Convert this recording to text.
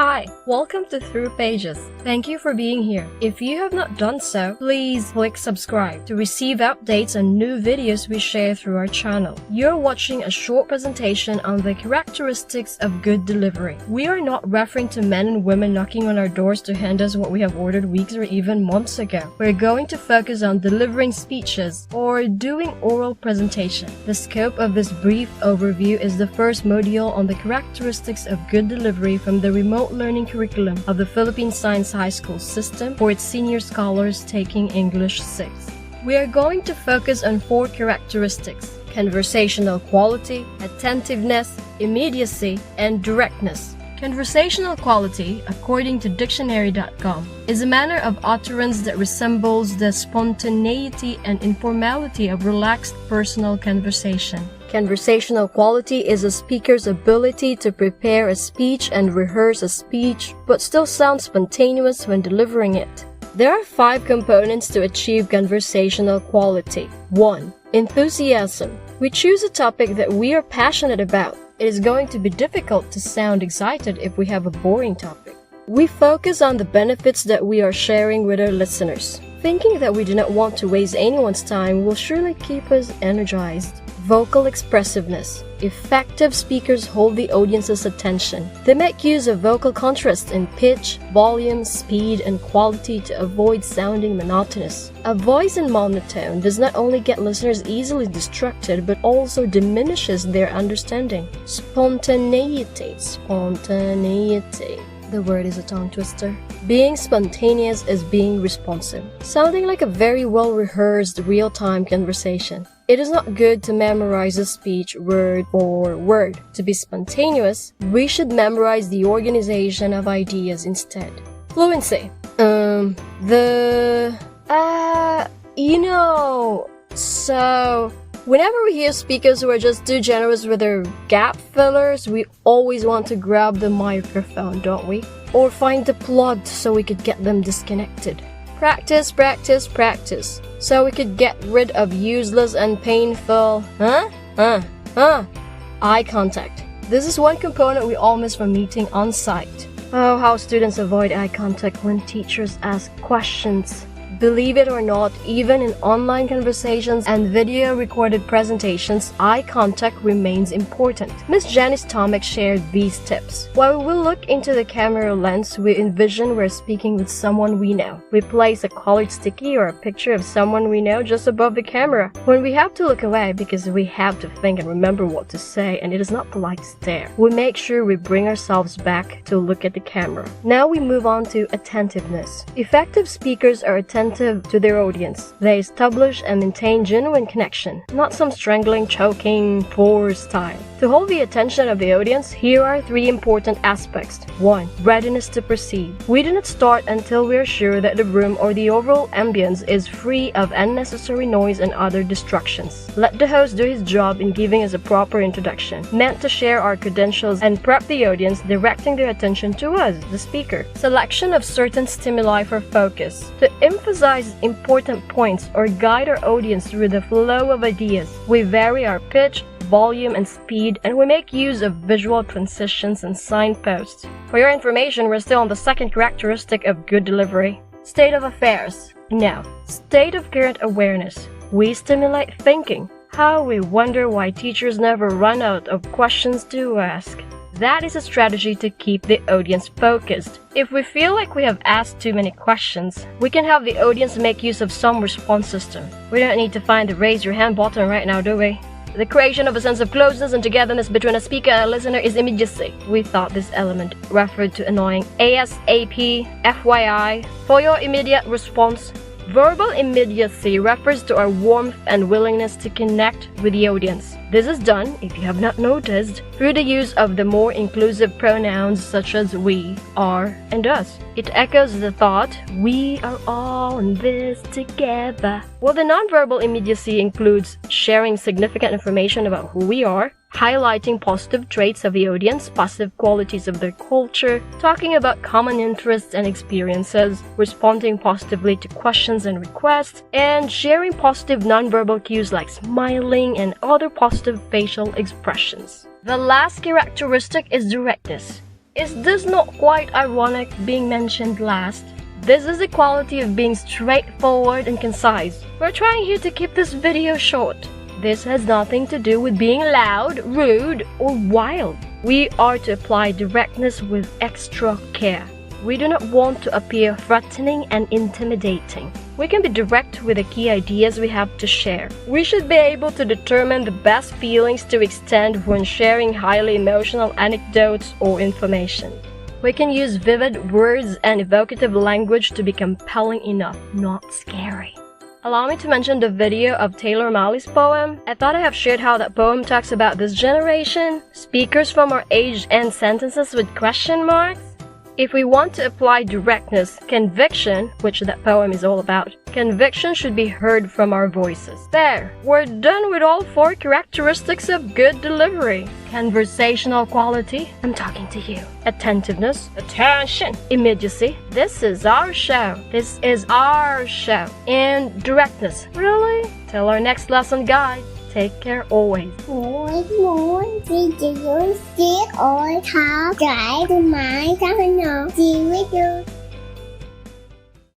Hi, welcome to Through Pages. Thank you for being here. If you have not done so, please click subscribe to receive updates on new videos we share through our channel. You're watching a short presentation on the characteristics of good delivery. We are not referring to men and women knocking on our doors to hand us what we have ordered weeks or even months ago. We're going to focus on delivering speeches or doing oral presentation. The scope of this brief overview is the first module on the characteristics of good delivery from the remote learning curriculum of the Philippine Science High School system for its senior scholars taking English 6. We are going to focus on 4 characteristics: conversational quality, attentiveness, immediacy, and directness. Conversational quality, according to dictionary.com, is a manner of utterance that resembles the spontaneity and informality of relaxed personal conversation. Conversational quality is a speaker's ability to prepare a speech and rehearse a speech, but still sound spontaneous when delivering it. There are 5 components to achieve conversational quality. 1. Enthusiasm. We choose a topic that we are passionate about. It is going to be difficult to sound excited if we have a boring topic. We focus on the benefits that we are sharing with our listeners. Thinking that we do not want to waste anyone's time will surely keep us energized. Vocal expressiveness. Effective speakers hold the audience's attention. They make use of vocal contrast in pitch, volume, speed, and quality to avoid sounding monotonous. A voice in monotone does not only get listeners easily distracted but also diminishes their understanding. Spontaneity. The word is a tongue twister. Being spontaneous is being responsive, sounding like a very well-rehearsed real-time conversation. It is not good to memorize a speech word for word. To be spontaneous, we should memorize the organization of ideas instead. Fluency. So whenever we hear speakers who are just too generous with their gap fillers, we always want to grab the microphone, don't we? Or find the plug so we could get them disconnected. Practice, practice, practice, so we could get rid of useless and painful eye contact. This is one component we all miss from meeting on site. Oh, how students avoid eye contact when teachers ask questions. Believe it or not, even in online conversations and video recorded presentations, eye contact remains important. Ms. Janice Tomek shared these tips. While we look into the camera lens, we envision we're speaking with someone we know. We place a colored sticky or a picture of someone we know just above the camera. When we have to look away because we have to think and remember what to say and it is not polite to stare, we make sure we bring ourselves back to look at the camera. Now we move on to attentiveness. Effective speakers are attentive to their audience. They establish and maintain genuine connection, not some strangling, choking, poor style. To hold the attention of the audience, here are 3 important aspects. 1. Readiness to proceed. We do not start until we are sure that the room or the overall ambience is free of unnecessary noise and other distractions. Let the host do his job in giving us a proper introduction, meant to share our credentials and prep the audience, directing their attention to us, the speaker. Selection of certain stimuli for focus. To emphasize important points or guide our audience through the flow of ideas, we vary our pitch, volume, and speed, and we make use of visual transitions and signposts. For your information, we're still on the second characteristic of good delivery. State of affairs. Now, state of current awareness. We stimulate thinking. How we wonder why teachers never run out of questions to ask. That is a strategy to keep the audience focused. If we feel like we have asked too many questions, we can have the audience make use of some response system. We don't need to find the raise your hand button right now, do we? The creation of a sense of closeness and togetherness between a speaker and a listener is immediacy. We thought this element referred to annoying ASAP, FYI, for your immediate response. Verbal immediacy refers to our warmth and willingness to connect with the audience. This is done, if you have not noticed, through the use of the more inclusive pronouns such as we, are, and us. It echoes the thought, we are all in this together. While the nonverbal immediacy includes sharing significant information about who we are, highlighting positive traits of the audience, positive qualities of their culture, talking about common interests and experiences, responding positively to questions and requests, and sharing positive nonverbal cues like smiling and other positive facial expressions. The last characteristic is directness. Is this not quite ironic being mentioned last? This is the quality of being straightforward and concise. We're trying here to keep this video short. This has nothing to do with being loud, rude, or wild. We are to apply directness with extra care. We do not want to appear threatening and intimidating. We can be direct with the key ideas we have to share. We should be able to determine the best feelings to extend when sharing highly emotional anecdotes or information. We can use vivid words and evocative language to be compelling enough, not scary. Allow me to mention the video of Taylor Malley's poem. I thought I have shared how that poem talks about this generation, speakers from our age, and sentences with question marks. If we want to apply directness, conviction, which that poem is all about, conviction should be heard from our voices. There, we're done with all 4 characteristics of good delivery. Conversational quality, I'm talking to you. Attentiveness, attention, immediacy, this is our show. This is our show. And directness, really? Till our next lesson, guys. Take care always. Muốn video share or tháo trái từ máy cho nó. See you.